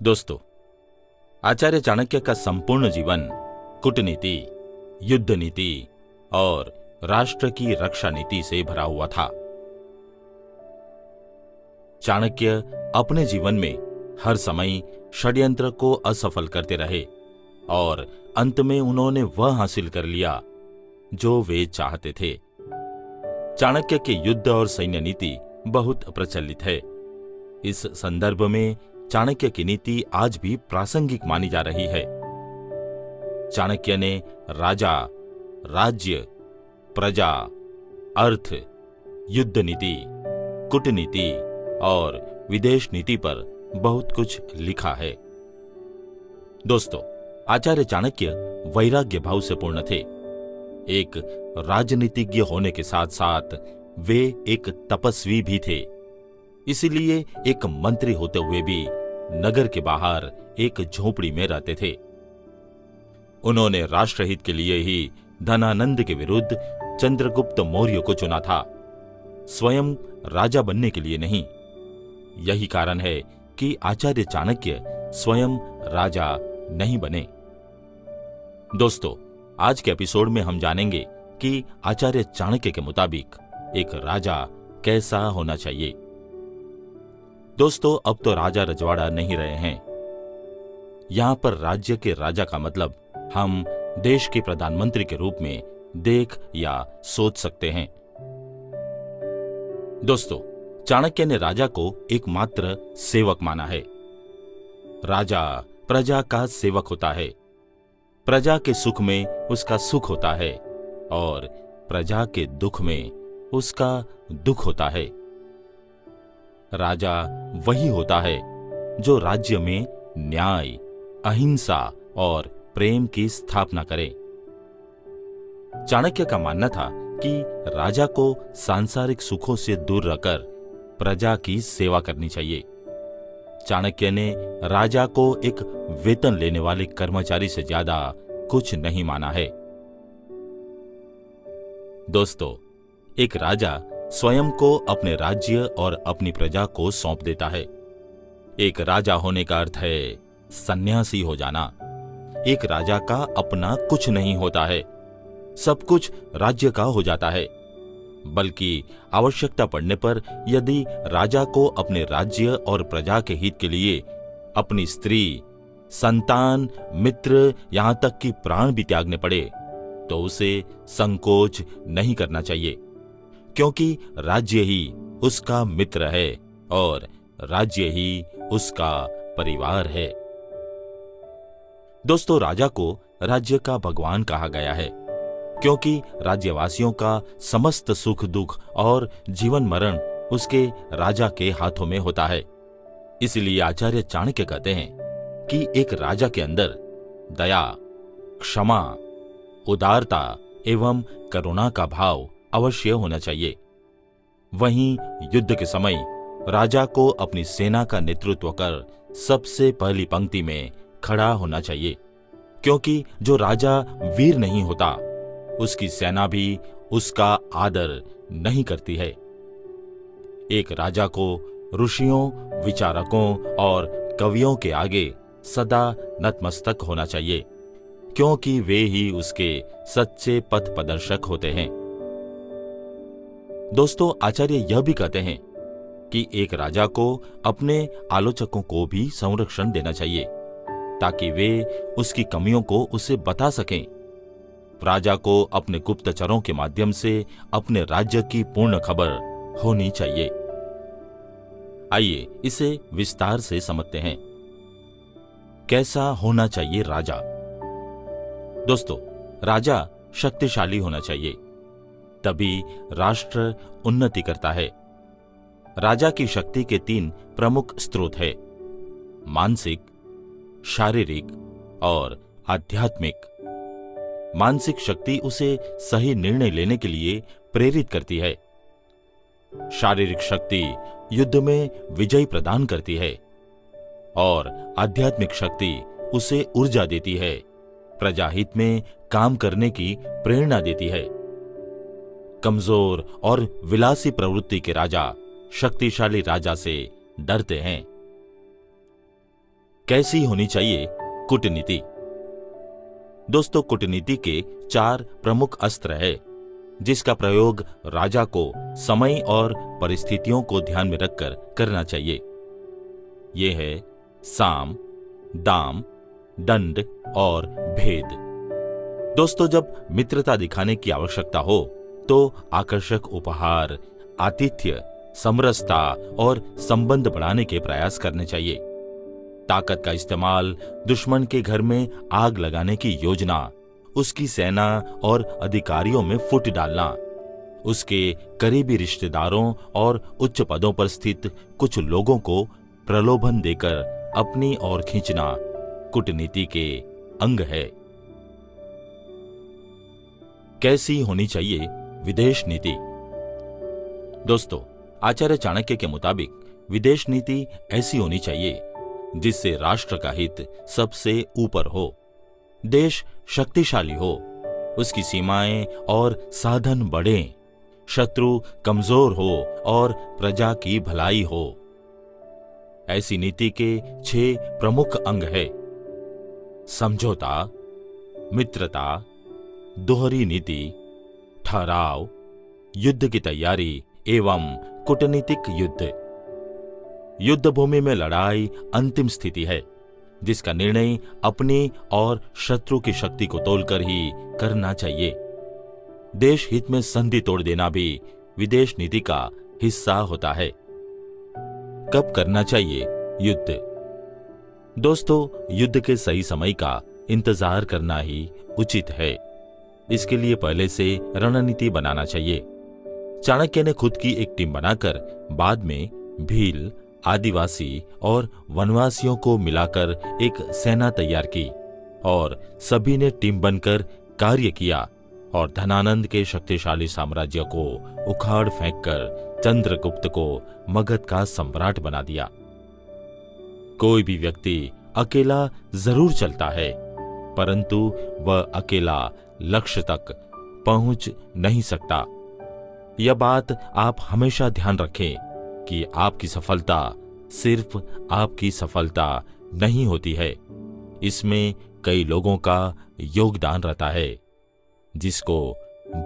दोस्तों, आचार्य चाणक्य का संपूर्ण जीवन कूटनीति, युद्ध नीति और राष्ट्र की रक्षा नीति से भरा हुआ था। चाणक्य अपने जीवन में हर समय षड्यंत्र को असफल करते रहे और अंत में उन्होंने वह हासिल कर लिया जो वे चाहते थे। चाणक्य के युद्ध और सैन्य नीति बहुत प्रचलित है। इस संदर्भ में चाणक्य की नीति आज भी प्रासंगिक मानी जा रही है। चाणक्य ने राजा, राज्य, प्रजा, अर्थ, युद्ध नीति, कूटनीति और विदेश नीति पर बहुत कुछ लिखा है। दोस्तों, आचार्य चाणक्य वैराग्य भाव से पूर्ण थे। एक राजनीतिज्ञ होने के साथ साथ वे एक तपस्वी भी थे। इसीलिए एक मंत्री होते हुए भी नगर के बाहर एक झोपड़ी में रहते थे। उन्होंने राष्ट्रहित के लिए ही धनानंद के विरुद्ध चंद्रगुप्त मौर्य को चुना था, स्वयं राजा बनने के लिए नहीं। यही कारण है कि आचार्य चाणक्य स्वयं राजा नहीं बने। दोस्तों, आज के एपिसोड में हम जानेंगे कि आचार्य चाणक्य के मुताबिक एक राजा कैसा होना चाहिए। दोस्तों, अब तो राजा रजवाड़ा नहीं रहे हैं। यहां पर राज्य के राजा का मतलब हम देश के प्रधानमंत्री के रूप में देख या सोच सकते हैं। दोस्तों, चाणक्य ने राजा को एकमात्र सेवक माना है। राजा प्रजा का सेवक होता है, प्रजा के सुख में उसका सुख होता है और प्रजा के दुख में उसका दुख होता है। राजा वही होता है जो राज्य में न्याय, अहिंसा और प्रेम की स्थापना करे। चाणक्य का मानना था कि राजा को सांसारिक सुखों से दूर रखकर प्रजा की सेवा करनी चाहिए। चाणक्य ने राजा को एक वेतन लेने वाले कर्मचारी से ज्यादा कुछ नहीं माना है। दोस्तों, एक राजा स्वयं को अपने राज्य और अपनी प्रजा को सौंप देता है। एक राजा होने का अर्थ है सन्यासी हो जाना। एक राजा का अपना कुछ नहीं होता है, सब कुछ राज्य का हो जाता है। बल्कि आवश्यकता पड़ने पर यदि राजा को अपने राज्य और प्रजा के हित के लिए अपनी स्त्री, संतान, मित्र, यहां तक कि प्राण भी त्यागने पड़े तो उसे संकोच नहीं करना चाहिए, क्योंकि राज्य ही उसका मित्र है और राज्य ही उसका परिवार है। दोस्तों, राजा को राज्य का भगवान कहा गया है, क्योंकि राज्यवासियों का समस्त सुख दुख और जीवन मरण उसके राजा के हाथों में होता है। इसलिए आचार्य चाणक्य कहते हैं कि एक राजा के अंदर दया, क्षमा, उदारता एवं करुणा का भाव अवश्य होना चाहिए। वहीं युद्ध के समय राजा को अपनी सेना का नेतृत्व कर सबसे पहली पंक्ति में खड़ा होना चाहिए, क्योंकि जो राजा वीर नहीं होता उसकी सेना भी उसका आदर नहीं करती है। एक राजा को ऋषियों, विचारकों और कवियों के आगे सदा नतमस्तक होना चाहिए, क्योंकि वे ही उसके सच्चे पथ प्रदर्शक होते हैं। दोस्तों, आचार्य यह भी कहते हैं कि एक राजा को अपने आलोचकों को भी संरक्षण देना चाहिए, ताकि वे उसकी कमियों को उसे बता सकें। राजा को अपने गुप्तचरों के माध्यम से अपने राज्य की पूर्ण खबर होनी चाहिए। आइए इसे विस्तार से समझते हैं। कैसा होना चाहिए राजा? दोस्तों, राजा शक्तिशाली होना चाहिए, तभी राष्ट्र उन्नति करता है। राजा की शक्ति के 3 प्रमुख स्रोत हैं: मानसिक, शारीरिक और आध्यात्मिक। मानसिक शक्ति उसे सही निर्णय लेने के लिए प्रेरित करती है। शारीरिक शक्ति युद्ध में विजय प्रदान करती है और आध्यात्मिक शक्ति उसे ऊर्जा देती है, प्रजाहित में काम करने की प्रेरणा देती है। कमजोर और विलासी प्रवृत्ति के राजा शक्तिशाली राजा से डरते हैं। कैसी होनी चाहिए कूटनीति। दोस्तों, कूटनीति के 4 प्रमुख अस्त्र है जिसका प्रयोग राजा को समय और परिस्थितियों को ध्यान में रखकर करना चाहिए। ये है साम, दाम, दंड और भेद। दोस्तों, जब मित्रता दिखाने की आवश्यकता हो तो आकर्षक उपहार, आतिथ्य, समरसता और संबंध बढ़ाने के प्रयास करने चाहिए। ताकत का इस्तेमाल, दुश्मन के घर में आग लगाने की योजना, उसकी सेना और अधिकारियों में फुट डालना, उसके करीबी रिश्तेदारों और उच्च पदों पर स्थित कुछ लोगों को प्रलोभन देकर अपनी ओर खींचना कूटनीति के अंग है। कैसी होनी चाहिए विदेश नीति। दोस्तों, आचार्य चाणक्य के मुताबिक विदेश नीति ऐसी होनी चाहिए जिससे राष्ट्र का हित सबसे ऊपर हो, देश शक्तिशाली हो, उसकी सीमाएं और साधन बढ़ें, शत्रु कमजोर हो और प्रजा की भलाई हो। ऐसी नीति के 6 प्रमुख अंग है: समझौता, मित्रता, दोहरी नीति, ठहराव, युद्ध की तैयारी एवं कूटनीतिक युद्ध। युद्ध भूमि में लड़ाई अंतिम स्थिति है जिसका निर्णय अपनी और शत्रु की शक्ति को तोलकर ही करना चाहिए। देश हित में संधि तोड़ देना भी विदेश नीति का हिस्सा होता है। कब करना चाहिए युद्ध। दोस्तों, युद्ध के सही समय का इंतजार करना ही उचित है। इसके लिए पहले से रणनीति बनाना चाहिए। चाणक्य ने खुद की एक टीम बनाकर बाद में भील, आदिवासी और वनवासियों को मिलाकर एक सेना तैयार की और सभी ने टीम बनकर कार्य किया और धनानंद के शक्तिशाली साम्राज्य को उखाड़ फेंककर चंद्रगुप्त को मगध का सम्राट बना दिया। कोई भी व्यक्ति अकेला जरूर चलता है, परंतु वह अकेला लक्ष्य तक पहुंच नहीं सकता। यह बात आप हमेशा ध्यान रखें कि आपकी सफलता सिर्फ आपकी सफलता नहीं होती है, इसमें कई लोगों का योगदान रहता है जिसको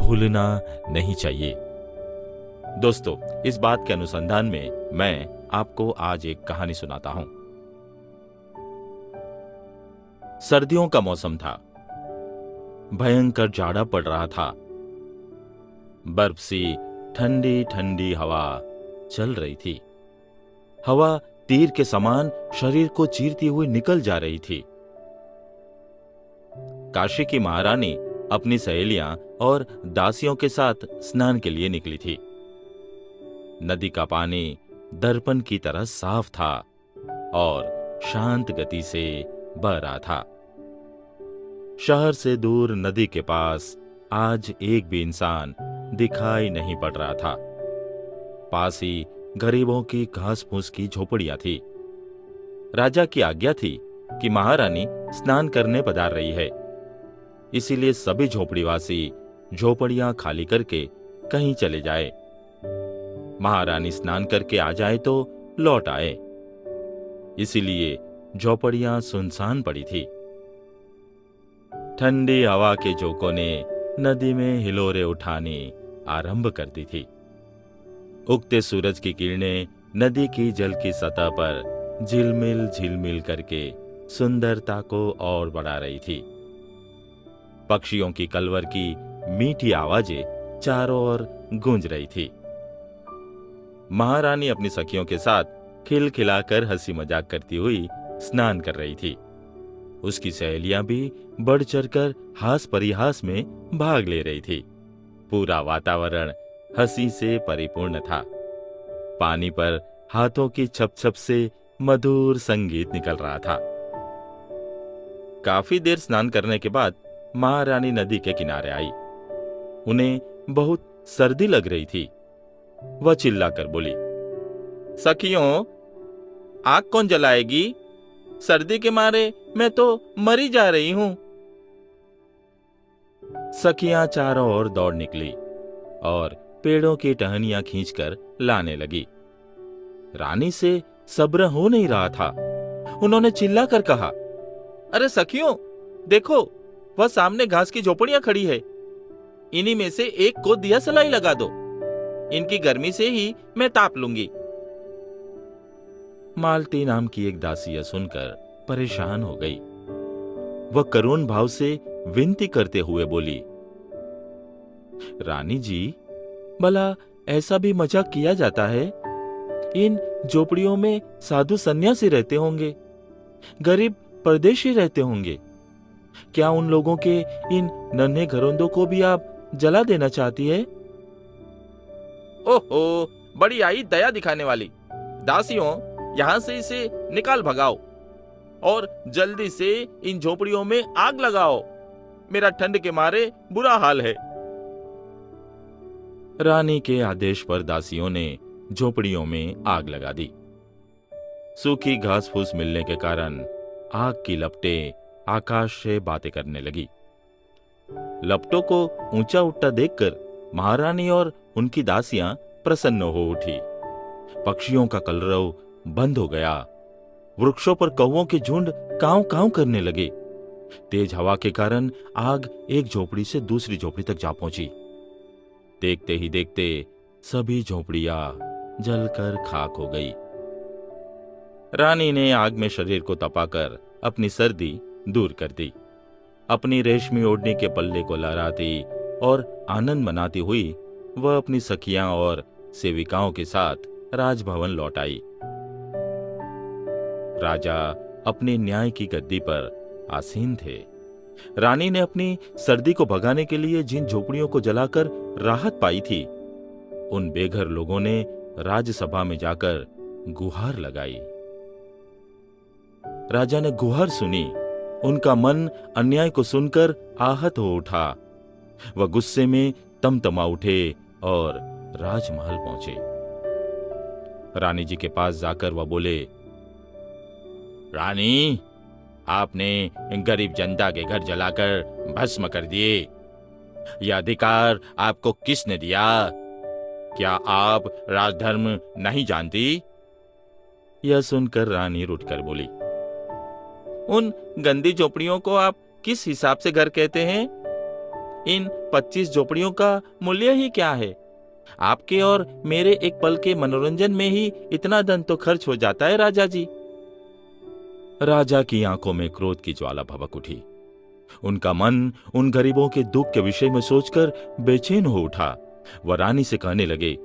भूलना नहीं चाहिए। दोस्तों, इस बात के अनुसंधान में मैं आपको आज एक कहानी सुनाता हूं। सर्दियों का मौसम था। भयंकर जाड़ा पड़ रहा था। बर्फ सी ठंडी ठंडी हवा चल रही थी। हवा तीर के समान शरीर को चीरती हुई निकल जा रही थी। काशी की महारानी अपनी सहेलियां और दासियों के साथ स्नान के लिए निकली थी। नदी का पानी दर्पण की तरह साफ था और शांत गति से बह रहा था। शहर से दूर नदी के पास आज एक भी इंसान दिखाई नहीं पड़ रहा था। पास ही गरीबों की घास फूस की झोपड़ियां थी। राजा की आज्ञा थी कि महारानी स्नान करने पधार रही है, इसीलिए सभी झोपड़ीवासी झोपड़ियां खाली करके कहीं चले जाए। महारानी स्नान करके आ जाए तो लौट आए, इसीलिए झोपड़ियां सुनसान पड़ी थी। ठंडी हवा के झोंकों ने नदी में हिलोरे उठानी आरंभ कर दी थी। उगते सूरज की किरणें नदी की जल की सतह पर झिलमिल झिलमिल करके सुंदरता को और बढ़ा रही थी। पक्षियों की कलवर की मीठी आवाजें चारों ओर गूंज रही थी। महारानी अपनी सखियों के साथ खिलखिलाकर हंसी मजाक करती हुई स्नान कर रही थी। उसकी सहेलियां भी बढ़ चढ़कर हास परिहास में भाग ले रही थी। पूरा वातावरण हंसी से परिपूर्ण था। पानी पर हाथों की छप छप से मधुर संगीत निकल रहा था। काफी देर स्नान करने के बाद महारानी नदी के किनारे आई। उन्हें बहुत सर्दी लग रही थी। वह चिल्लाकर बोली, सखियों, आग कौन जलाएगी? सर्दी के मारे मैं तो मरी जा रही हूं। सखियां चारों ओर दौड़ निकली और पेड़ों की टहनियां खींचकर लाने लगी। रानी से सब्र हो नहीं रहा था। उन्होंने चिल्लाकर कहा, अरे सखियों, देखो, वह सामने घास की झोपड़ियां खड़ी है। इन्हीं में से एक को दिया सलाई लगा दो। इनकी गर्मी से ही मैं ताप लूंगी। मालती नाम की एक दासी यह सुनकर परेशान हो गई। वह करुण भाव से विनती करते हुए बोली, रानी जी, भला ऐसा भी मजाक किया जाता है? इन झोपड़ियों में साधु सन्यासी रहते होंगे, गरीब परदेशी रहते होंगे। क्या उन लोगों के इन नन्हे घरौंदों को भी आप जला देना चाहती है? ओहो, बड़ी आई दया दिखाने वाली। दासियों, यहां से इसे निकाल भगाओ और जल्दी से इन झोपड़ियों में आग लगाओ। मेरा ठंड के मारे बुरा हाल है। रानी के आदेश पर दासियों ने झोपड़ियों में आग लगा दी। सूखी घास फूस मिलने के कारण आग की लपटें आकाश से बातें करने लगी। लपटों को ऊंचा उठता देखकर महारानी और उनकी दासियां प्रसन्न हो उठी। पक्षियों का कलरव बंद हो गया। वृक्षों पर कौवों के झुंड कांव कांव करने लगे। तेज हवा के कारण आग एक झोपड़ी से दूसरी झोपड़ी तक जा पहुंची। देखते ही देखते सभी झोपड़ियां जलकर खाक हो गई। रानी ने आग में शरीर को तपाकर अपनी सर्दी दूर कर दी। अपनी रेशमी ओढ़नी के पल्ले को लहराती और आनंद मनाती हुई वह अपनी सखियां और सेविकाओं के साथ राजभवन लौट आई। राजा अपनी न्याय की गद्दी पर आसीन थे। रानी ने अपनी सर्दी को भगाने के लिए जिन झोपड़ियों को जलाकर राहत पाई थी, उन बेघर लोगों ने राज्यसभा में जाकर गुहार लगाई। राजा ने गुहार सुनी। उनका मन अन्याय को सुनकर आहत हो उठा। वह गुस्से में तमतमा उठे और राजमहल पहुंचे। रानी जी के पास जाकर वह बोले, रानी, आपने गरीब जनता के घर जलाकर भस्म कर दिए। यह अधिकार आपको किसने दिया? क्या आप राजधर्म नहीं जानती? यह सुनकर रानी रुठकर बोली, उन गंदी झोपड़ियों को आप किस हिसाब से घर कहते हैं? इन 25 झोपड़ियों का मूल्य ही क्या है? आपके और मेरे एक पल के मनोरंजन में ही इतना धन तो खर्च हो जाता है राजा जी। राजा की आंखों में क्रोध की ज्वाला भभक उठी। उनका मन उन गरीबों के दुख के विषय में सोचकर बेचैन हो उठा। वह रानी से कहने लगे,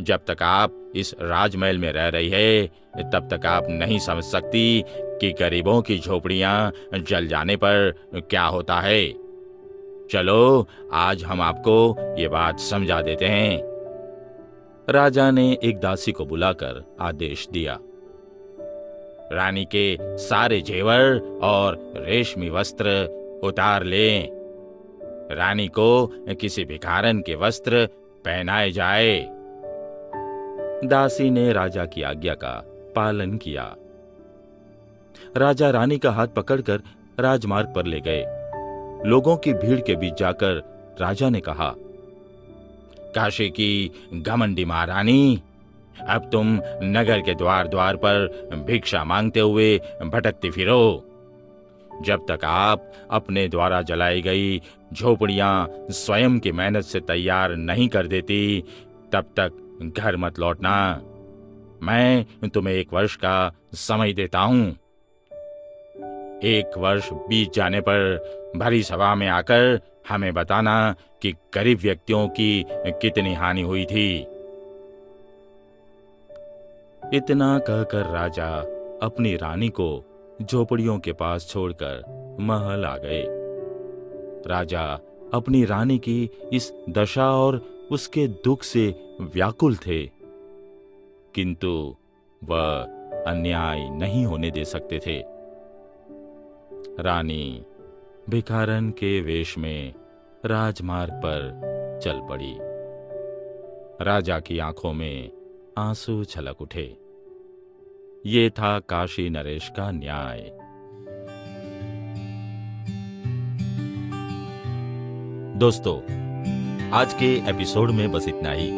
जब तक आप इस राजमहल में रह रही है, तब तक आप नहीं समझ सकती कि गरीबों की झोपड़ियां जल जाने पर क्या होता है। चलो, आज हम आपको ये बात समझा देते हैं। राजा ने एक दासी को बुलाकर आदेश दिया, रानी के सारे जेवर और रेशमी वस्त्र उतार लें। रानी को किसी भिखारन के वस्त्र पहनाए जाए। दासी ने राजा की आज्ञा का पालन किया। राजा रानी का हाथ पकड़कर राजमार्ग पर ले गए। लोगों की भीड़ के बीच जाकर राजा ने कहा, काशी की घमंडी महारानी, अब तुम नगर के द्वार द्वार पर भिक्षा मांगते हुए भटकती फिरो। जब तक आप अपने द्वारा जलाई गई झोपड़ियां स्वयं की मेहनत से तैयार नहीं कर देती, तब तक घर मत लौटना। मैं तुम्हें 1 वर्ष का समय देता हूं। 1 वर्ष बीत जाने पर भरी सभा में आकर हमें बताना कि गरीब व्यक्तियों की कितनी हानि हुई थी। इतना कहकर राजा अपनी रानी को झोपड़ियों के पास छोड़कर महल आ गए। राजा अपनी रानी की इस दशा और उसके दुख से व्याकुल थे, किंतु वह अन्याय नहीं होने दे सकते थे। रानी भिखारन के वेश में राजमार्ग पर चल पड़ी। राजा की आंखों में आंसू छलक उठे। ये था काशी नरेश का न्याय। दोस्तों, आज के एपिसोड में बस इतना ही।